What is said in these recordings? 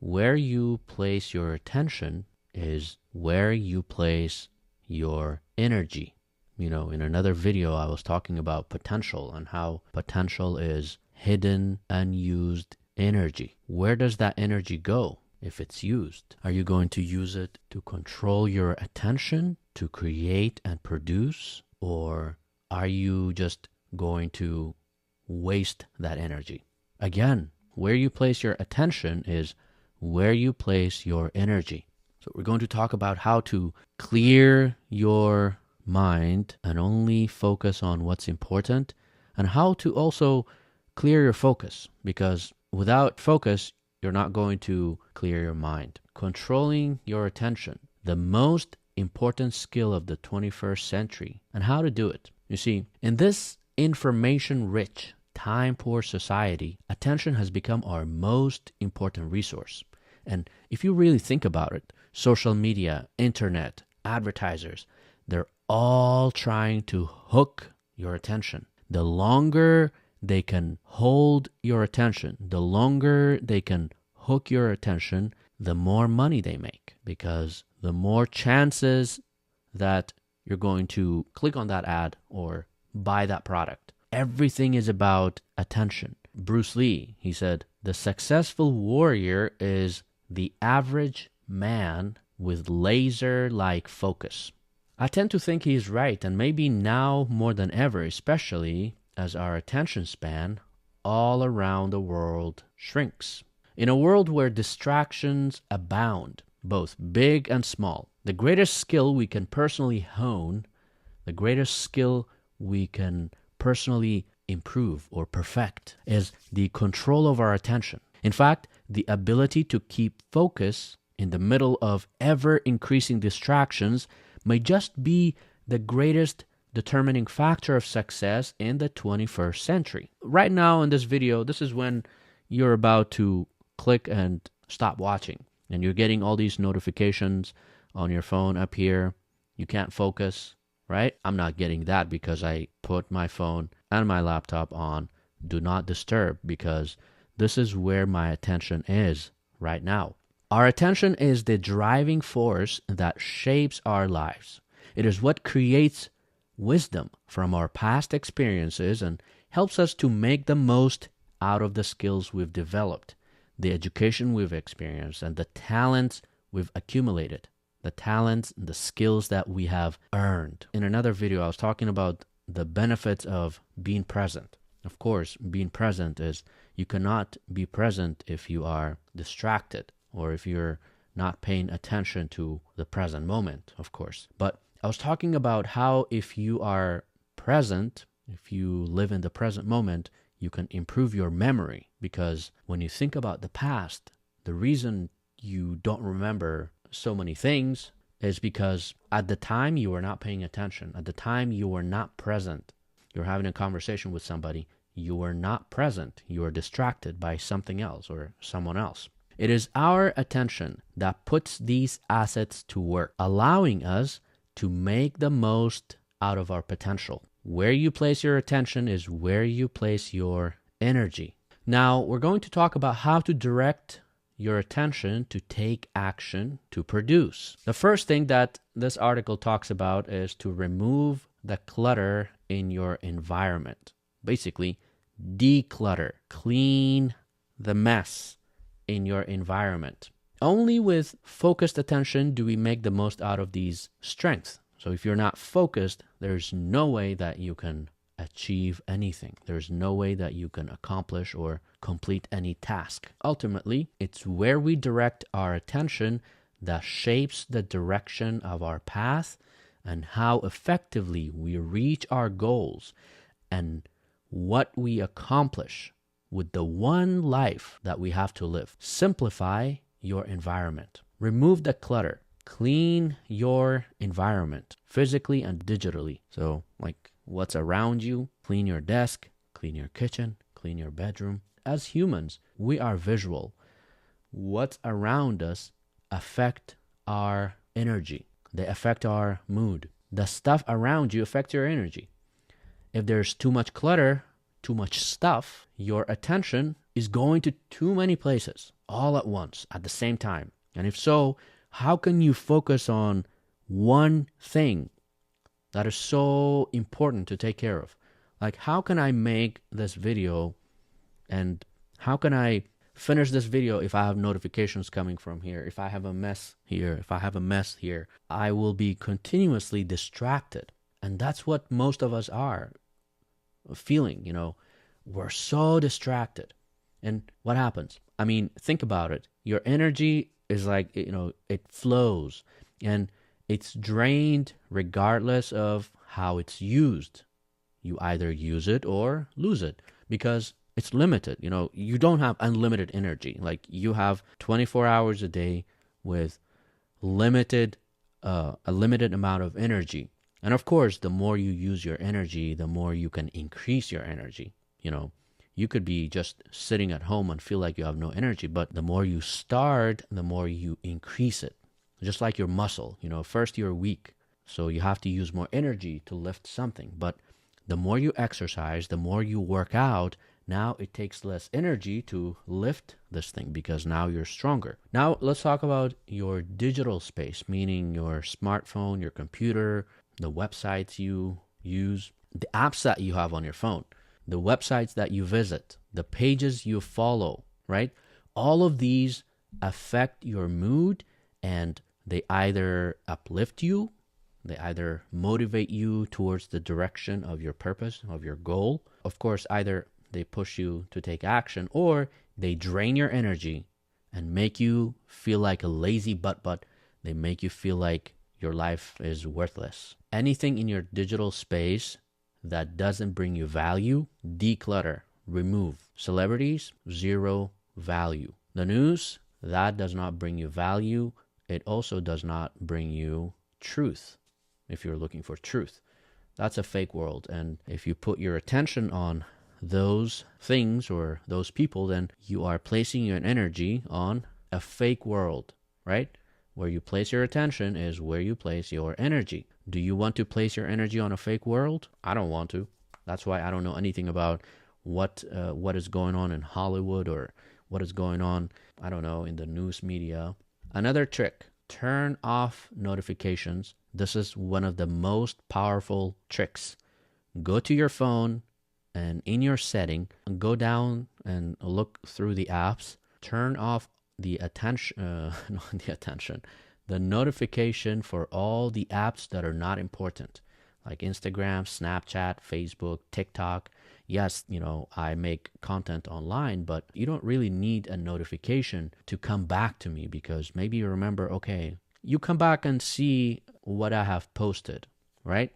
where you place your attention is where you place your energy. In another video, I was talking about potential and how potential is hidden, unused energy. Where does that energy go if it's used? Are you going to use it to control your attention, to create and produce? Or are you just going to waste that energy? Again, where you place your attention is where you place your energy. So we're going to talk about how to clear your mind and only focus on what's important, and how to also clear your focus, because without focus, you're not going to clear your mind. Controlling your attention, the most important skill of the 21st century, and how to do it. You see, in this information-rich, time-poor society, attention has become our most important resource. And if you really think about it, social media, internet, advertisers, they're all trying to hook your attention. The longer they can hold your attention, the longer they can hook your attention, the more money they make, because the more chances that you're going to click on that ad or buy that product. Everything is about attention. Bruce Lee, he said, the successful warrior is the average man with laser-like focus. I tend to think he's right, and maybe now more than ever, especially as our attention span all around the world shrinks. In a world where distractions abound, both big and small, the greatest skill we can personally hone, the greatest skill we can personally improve or perfect is the control of our attention. In fact, the ability to keep focus in the middle of ever-increasing distractions may just be the greatest determining factor of success in the 21st century. Right now in this video, this is when you're about to click and stop watching, and you're getting all these notifications on your phone up here. You can't focus, right? I'm not getting that because I put my phone and my laptop on do not disturb, because this is where my attention is right now. Our attention is the driving force that shapes our lives. It is what creates wisdom from our past experiences and helps us to make the most out of the skills we've developed, the education we've experienced, and the talents we've accumulated, the talents and the skills that we have earned. In another video, I was talking about the benefits of being present. Of course, being present is you cannot be present if you are distracted or if you're not paying attention to the present moment, of course. But I was talking about how if you are present, if you live in the present moment, you can improve your memory, because when you think about the past, the reason you don't remember so many things is because at the time you were not paying attention. At the time you were not present. You're having a conversation with somebody. You were not present. You were distracted by something else or someone else. It is our attention that puts these assets to work, allowing us to make the most out of our potential. Where you place your attention is where you place your energy. Now, we're going to talk about how to direct your attention to take action to produce. The first thing that this article talks about is to remove the clutter in your environment. Basically, declutter, clean the mess in your environment. Only with focused attention do we make the most out of these strengths. So if you're not focused, there's no way that you can achieve anything. There's no way that you can accomplish or complete any task. Ultimately, it's where we direct our attention that shapes the direction of our path and how effectively we reach our goals and what we accomplish with the one life that we have to live. Simplify your environment. Remove the clutter. Clean your environment, physically and digitally. So, like what's around you, clean your desk, clean your kitchen, clean your bedroom. As humans, we are visual. What's around us affect our energy. They affect our mood. The stuff around you affects your energy. If there's too much clutter, too much stuff, your attention is going to too many places all at once at the same time? And if so, how can you focus on one thing that is so important to take care of? Like, how can I make this video, and how can I finish this video if I have notifications coming from here, if I have a mess here, if I have a mess here? I will be continuously distracted. And that's what most of us are feeling, we're so distracted. And what happens? I mean, think about it. Your energy is like, it flows and it's drained regardless of how it's used. You either use it or lose it because it's limited. You don't have unlimited energy. Like, you have 24 hours a day with a limited amount of energy. And of course, the more you use your energy, the more you can increase your energy. You could be just sitting at home and feel like you have no energy, but the more you start, the more you increase it. Just like your muscle, first you're weak, so you have to use more energy to lift something. But the more you exercise, the more you work out, now it takes less energy to lift this thing because now you're stronger. Now let's talk about your digital space, meaning your smartphone, your computer, the websites you use, the apps that you have on your phone, the websites that you visit, the pages you follow, right? All of these affect your mood, and they either uplift you, they either motivate you towards the direction of your purpose, of your goal. Of course, either they push you to take action, or they drain your energy and make you feel like a lazy butt. They make you feel like your life is worthless. Anything in your digital space that doesn't bring you value, declutter, remove. Celebrities, zero value. The news, that does not bring you value. It also does not bring you truth. If you're looking for truth, that's a fake world. And if you put your attention on those things or those people, then you are placing your energy on a fake world, right? Where you place your attention is where you place your energy. Do you want to place your energy on a fake world? I don't want to. That's why I don't know anything about what is going on in Hollywood or what is going on, I don't know, in the news media. Another trick, turn off notifications. This is one of the most powerful tricks. Go to your phone and in your setting, go down and look through the apps, turn off the notification for all the apps that are not important, like Instagram, Snapchat, Facebook, TikTok. Yes, I make content online, but you don't really need a notification to come back to me, because maybe you remember, okay, you come back and see what I have posted, right?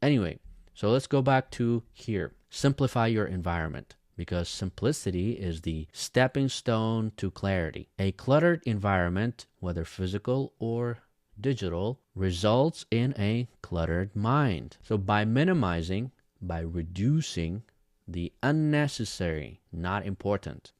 Anyway, so let's go back to here. Simplify your environment, because simplicity is the stepping stone to clarity. A cluttered environment, whether physical or digital, results in a cluttered mind. So by minimizing, by reducing the unnecessary, not important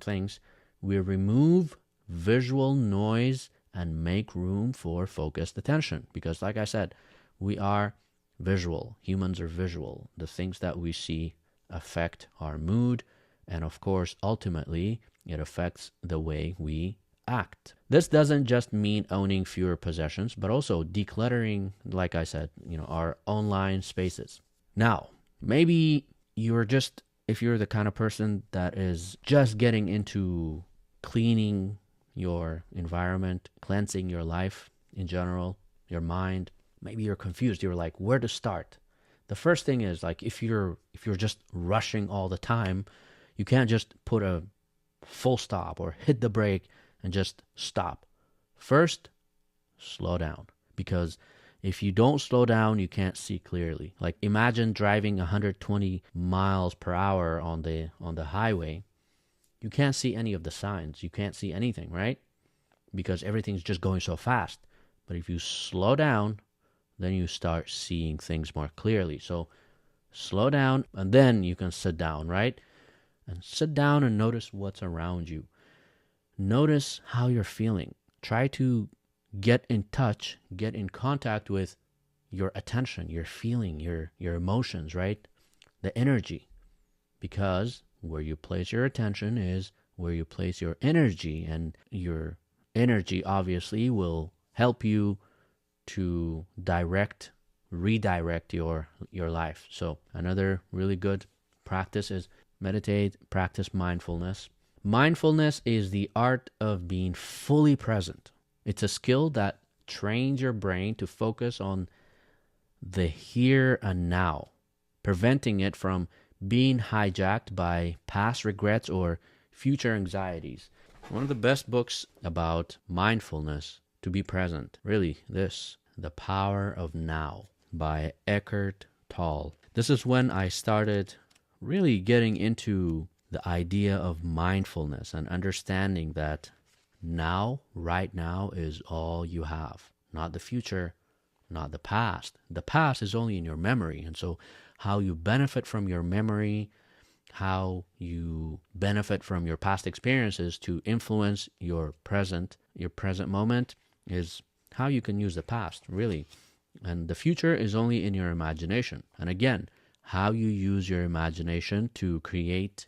things, we remove visual noise and make room for focused attention. Because like I said, we are visual. Humans are visual. The things that we see affect our mood, and of course, ultimately, it affects the way we act. This doesn't just mean owning fewer possessions, but also decluttering, like I said, our online spaces. Now, maybe if you're the kind of person that is just getting into cleaning your environment, cleansing your life in general, your mind, maybe you're confused. You're like, where to start? The first thing is, like, if you're just rushing all the time, you can't just put a full stop or hit the brake and just stop. First, slow down, because if you don't slow down, you can't see clearly. Like, imagine driving 120 miles per hour on the highway. You can't see any of the signs. You can't see anything, right? Because everything's just going so fast. But if you slow down, then you start seeing things more clearly. So slow down, and then you can sit down, right? And sit down and notice what's around you. Notice how you're feeling. Try to get in touch, get in contact with your attention, your feeling, your emotions, right? The energy. Because Where you place your attention is where you place your energy, and your energy obviously will help you to redirect your life. So another really good practice is meditate, practice mindfulness. Mindfulness is the art of being fully present. It's a skill that trains your brain to focus on the here and now, preventing it from being hijacked by past regrets or future anxieties. One of the best books about mindfulness, to be present, really this, The Power of Now by Eckhart Tolle. This is when I started really getting into the idea of mindfulness and understanding that now, right now, is all you have. Not the future, not the past. The past is only in your memory. And so how you benefit from your memory, how you benefit from your past experiences to influence your present moment is how you can use the past, really. And the future is only in your imagination. And again, how you use your imagination to create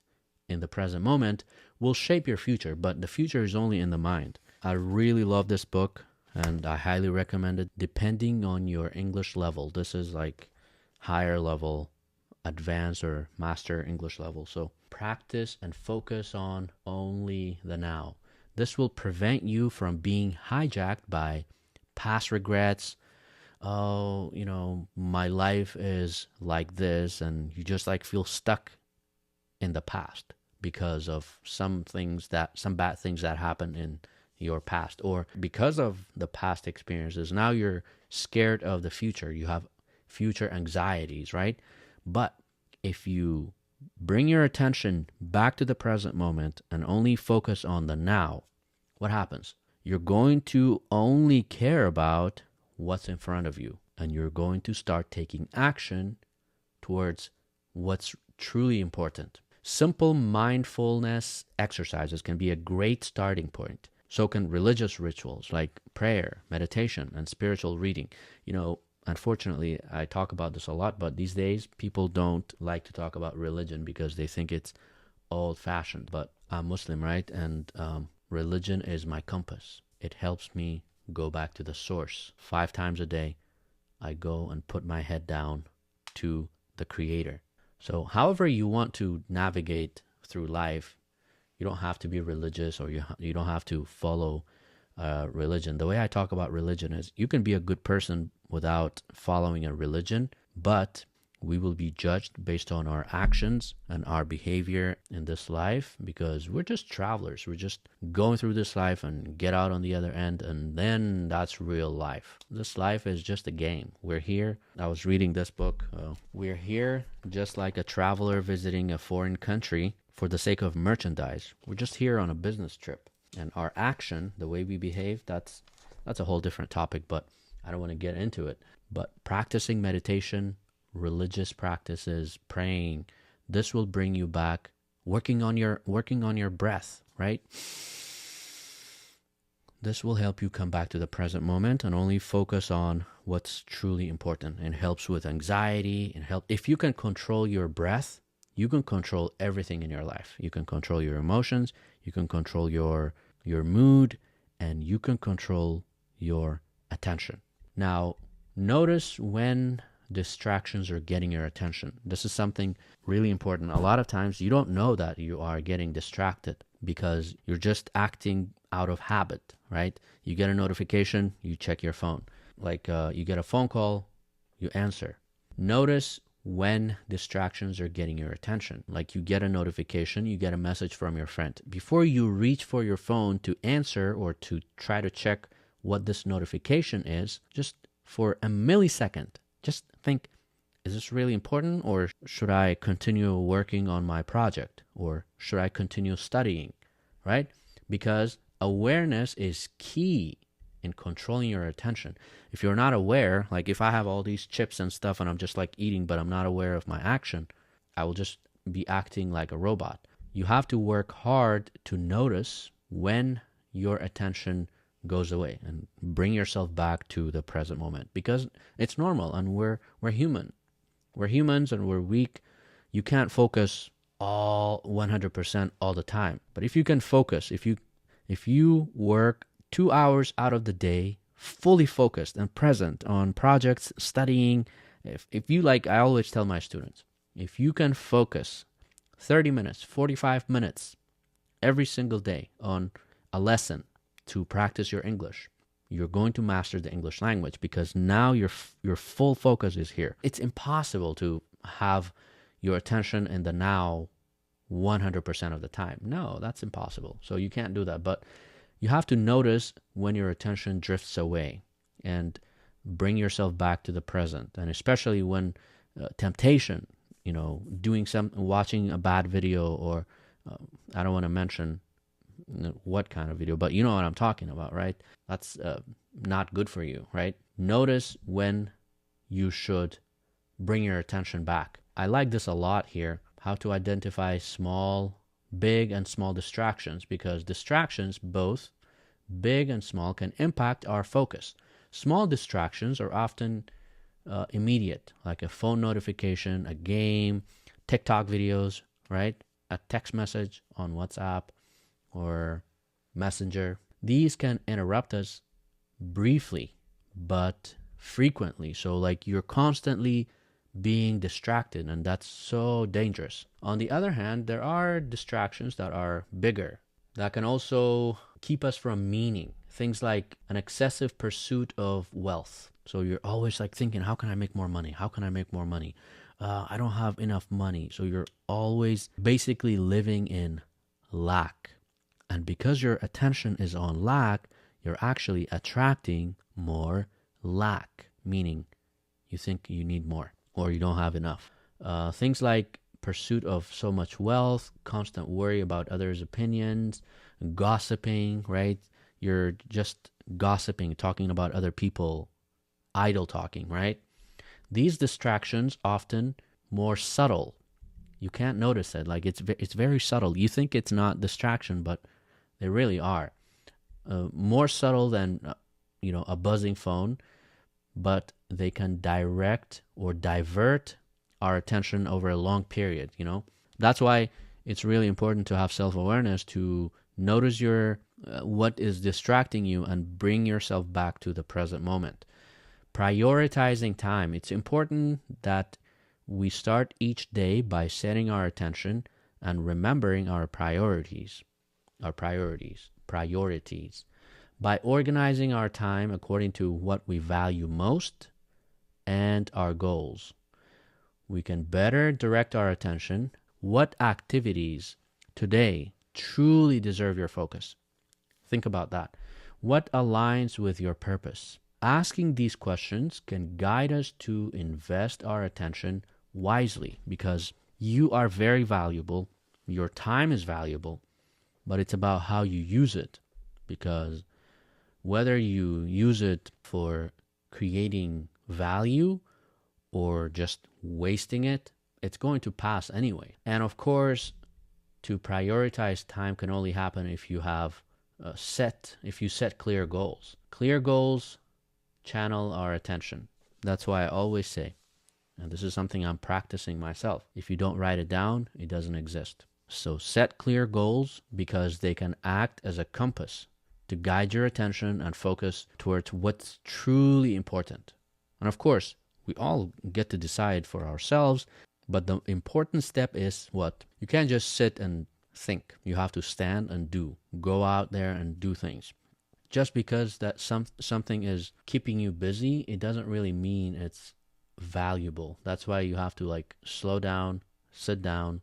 in the present moment will shape your future, but the future is only in the mind. I really love this book, and I highly recommend it depending on your English level. This is like higher level, advanced or master English level. So practice and focus on only the now. This will prevent you from being hijacked by past regrets. Oh, my life is like this, and you just like feel stuck in the past because of some bad things that happened in your past, or because of the past experiences. Now you're scared of the future. You have future anxieties, right? But if you bring your attention back to the present moment and only focus on the now, what happens? You're going to only care about what's in front of you, and you're going to start taking action towards what's truly important. Simple mindfulness exercises can be a great starting point. So can religious rituals like prayer, meditation, and spiritual reading. Unfortunately, I talk about this a lot, but these days people don't like to talk about religion because they think it's old-fashioned. But I'm Muslim, right? And religion is my compass. It helps me go back to the source. 5 times a day, I go and put my head down to the Creator. So however you want to navigate through life, you don't have to be religious, or you don't have to follow religion. The way I talk about religion is you can be a good person without following a religion, but we will be judged based on our actions and our behavior in this life, because we're just travelers. We're just going through this life and get out on the other end, and then that's real life. This life is just a game. We're here. I was reading this book. We're here just like a traveler visiting a foreign country for the sake of merchandise. We're just here on a business trip. And our action, the way we behave, that's a whole different topic, but I don't want to get into it. But practicing meditation, religious practices, praying, this will bring you back, working on your breath, right? This will help you come back to the present moment and only focus on what's truly important. It helps with anxiety. If you can control your breath, you can control everything in your life. You can control your emotions, you can control your mood, and you can control your attention. Now, notice when distractions are getting your attention. This is something really important. A lot of times you don't know that you are getting distracted because you're just acting out of habit, right? You get a notification, you check your phone. Like you get a phone call, you answer. Notice when distractions are getting your attention. Like you get a notification, you get a message from your friend. Before you reach for your phone to answer or to try to check what this notification is, just for a millisecond, just think, is this really important, or should I continue working on my project, or should I continue studying, right? Because awareness is key in controlling your attention. If you're not aware, like if I have all these chips and stuff and I'm just like eating, but I'm not aware of my action, I will just be acting like a robot. You have to work hard to notice when your attention goes away and bring yourself back to the present moment, because it's normal, and we're human. We're humans and we're weak. You can't focus all 100% all the time. But if you can focus, if you work 2 hours out of the day fully focused and present on projects, studying, if you like, I always tell my students, if you can focus 30 minutes, 45 minutes every single day on a lesson to practice your English, you're going to master the English language, because now your full focus is here. It's impossible to have your attention in the now 100% of the time. No, that's impossible. So you can't do that. But you have to notice when your attention drifts away and bring yourself back to the present. And especially when temptation, watching a bad video, or I don't want to mention what kind of video, but you know what I'm talking about, right? That's not good for you, right? Notice when you should bring your attention back. I like this a lot here, how to identify big and small distractions, because distractions, both big and small, can impact our focus. Small distractions are often immediate, like a phone notification, a game, TikTok videos, right? A text message on WhatsApp or Messenger. These can interrupt us briefly, but frequently. So like you're constantly being distracted, and that's so dangerous. On the other hand, there are distractions that are bigger, that can also keep us from meaning. Things like an excessive pursuit of wealth. So you're always like thinking, how can I make more money? How can I make more money? I don't have enough money. So you're always basically living in lack. And because your attention is on lack, you're actually attracting more lack, meaning you think you need more or you don't have enough. Things like pursuit of so much wealth, constant worry about others' opinions, gossiping, right? You're just gossiping, talking about other people, idle talking, right? These distractions often more subtle. You can't notice it. Like it's very subtle. You think it's not distraction, but they really are. More subtle than a buzzing phone, but they can direct or divert our attention over a long period. That's why it's really important to have self-awareness, to notice what is distracting you and bring yourself back to the present moment. Prioritizing time. It's important that we start each day by setting our attention and remembering our priorities. By organizing our time according to what we value most and our goals, we can better direct our attention. What activities today truly deserve your focus? Think about that. What aligns with your purpose? Asking these questions can guide us to invest our attention wisely, because you are very valuable. Your time is valuable, but it's about how you use it. Because whether you use it for creating value or just wasting it, it's going to pass anyway. And of course, to prioritize time can only happen if you have set clear goals. Clear goals channel our attention. That's why I always say, and this is something I'm practicing myself, if you don't write it down, it doesn't exist. So set clear goals, because they can act as a compass to guide your attention and focus towards what's truly important. And of course, we all get to decide for ourselves, but the important step is what? You can't just sit and think. You have to stand and do. Go out there and do things. Just because that something is keeping you busy, it doesn't really mean it's valuable. That's why you have to slow down, sit down,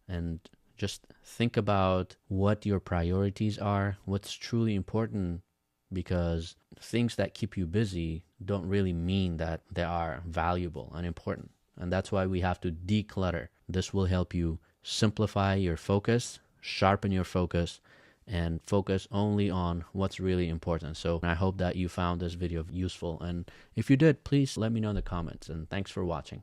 and just think about what your priorities are, what's truly important, because things that keep you busy don't really mean that they are valuable and important. And that's why we have to declutter. This will help you simplify your focus, sharpen your focus, and focus only on what's really important. So I hope that you found this video useful. And if you did, please let me know in the comments. And thanks for watching.